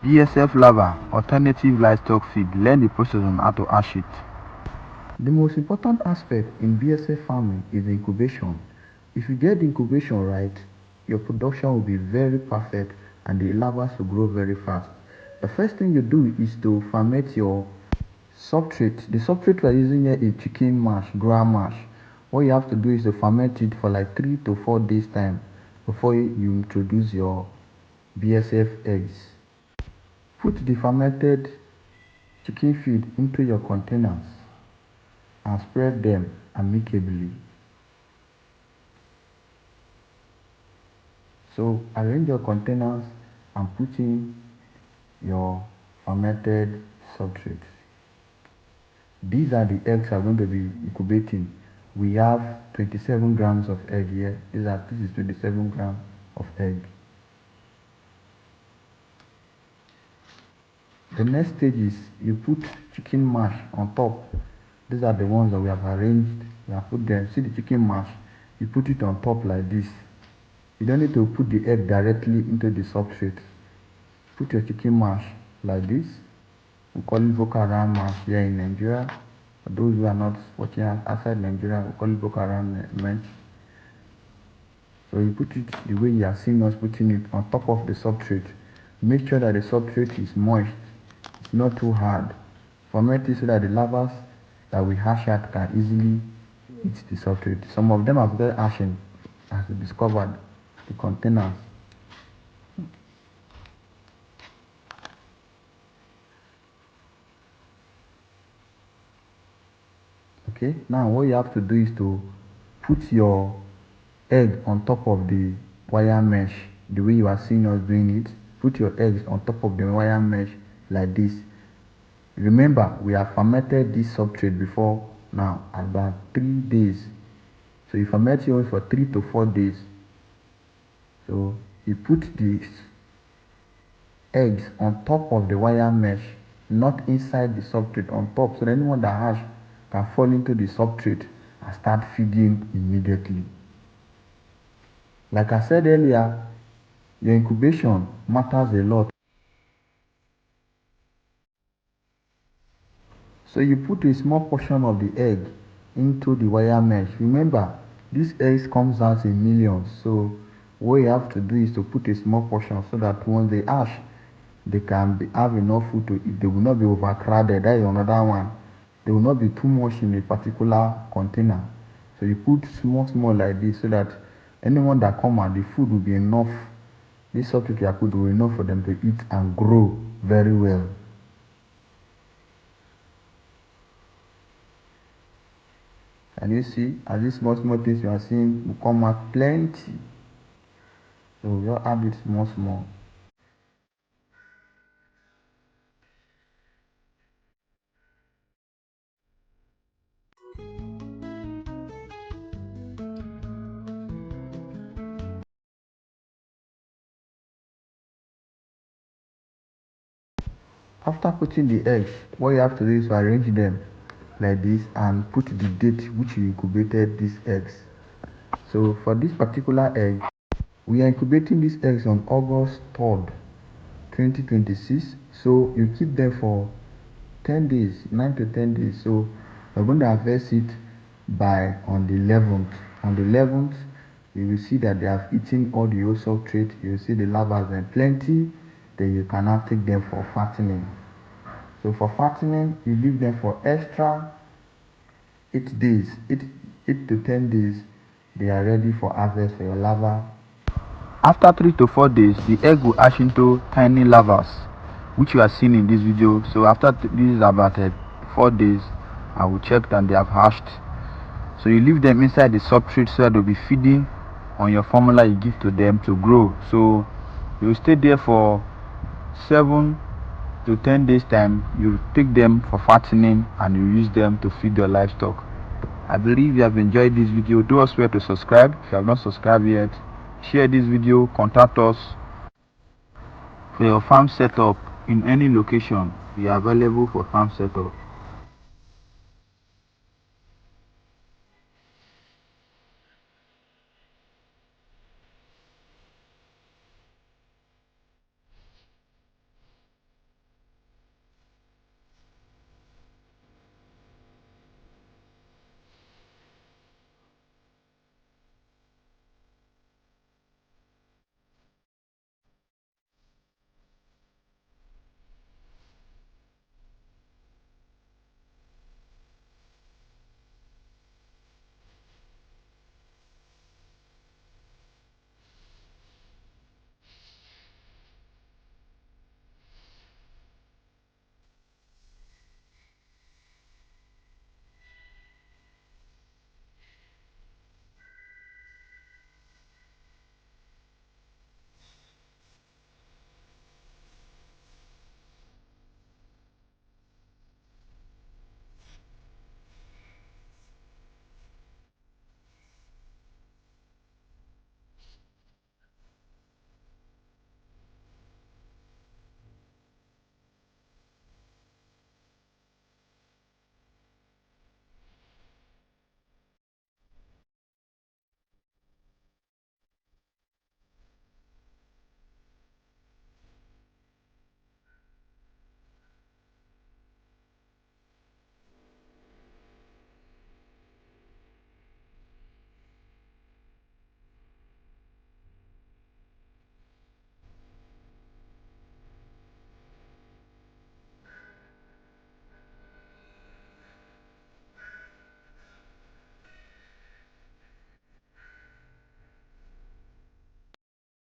BSF lava, alternative livestock feed. Learn the process on how to hatch it. The most important aspect in BSF farming is incubation. If you get the incubation right, your production will be very perfect and the larvae will grow very fast. The first thing you do is to ferment your substrate. The substrate we are using here is chicken mash, ground mash. What you have to do is to ferment it for like 3 to 4 days time before you introduce your BSF eggs. Put the fermented chicken feed into your containers and spread them amicably. So arrange your containers and put in your fermented substrates. These are the eggs I'm going to be incubating. We have 27 grams of egg here. This is 27 grams of egg. The next stage is you put chicken mash on top. These are the ones that we have arranged. We have put them. See the chicken mash? You put it on top like this. You don't need to put the egg directly into the substrate. Put your chicken mash like this. We call it Boko Haram mash here in Nigeria. For those who are not watching outside Nigeria, we call it Boko Haram mash. So you put it the way you have seen us putting it on top of the substrate. Make sure that the substrate is moist. It's not too hard. Ferment it so that the larvae that we hash out can easily eat the substrate. Some of them have started hashing as we discovered the containers. Okay, now what you have to do is to put your egg on top of the wire mesh the way you are seeing us doing it. Put your eggs on top of the wire mesh like this. Remember, we have fermented this substrate before now about 3 days. So you ferment yours for 3 to 4 days. So you put the eggs on top of the wire mesh, not inside the substrate, on top, so that anyone that hatch can fall into the substrate and start feeding immediately. Like I said earlier, your incubation matters a lot. So you put a small portion of the egg into the wire mesh. Remember, these eggs comes out in millions. So what you have to do is to put a small portion so that once they hatch, they can have enough food to eat. They will not be overcrowded. That is another one. There will not be too much in a particular container. So you put small like this so that anyone that come out, the food will be enough. This substrate you put will be enough for them to eat and grow very well. And you see, as these small things you are seeing will come out plenty. So you add it small. After putting the eggs, what you have to do is to arrange them like this and put the date which you incubated these eggs. So for this particular egg, we are incubating these eggs on August 3rd, 2026. So you keep them for 10 days, 9 to 10 days. So we're going to harvest it by on the 11th. On the 11th, you will see that they have eaten all the whole substrate. You will see the larvae and plenty. Then you can now take them for fattening. So for fattening, you leave them for extra 8 days, 8 to 10 days. They are ready for harvest for your larvae. After 3 to 4 days, the egg will hatch into tiny larvae, which you are seeing in this video. So after this is about 4 days, I will check that they have hatched. So you leave them inside the substrate so that they'll be feeding on your formula you give to them to grow. So you will stay there for 7 to 10 days time. You take them for fattening and you use them to feed your livestock. I believe you have enjoyed this video. Do us well to subscribe if you have not subscribed yet. Share this video, contact us for your farm setup in any location. We are available for farm setup.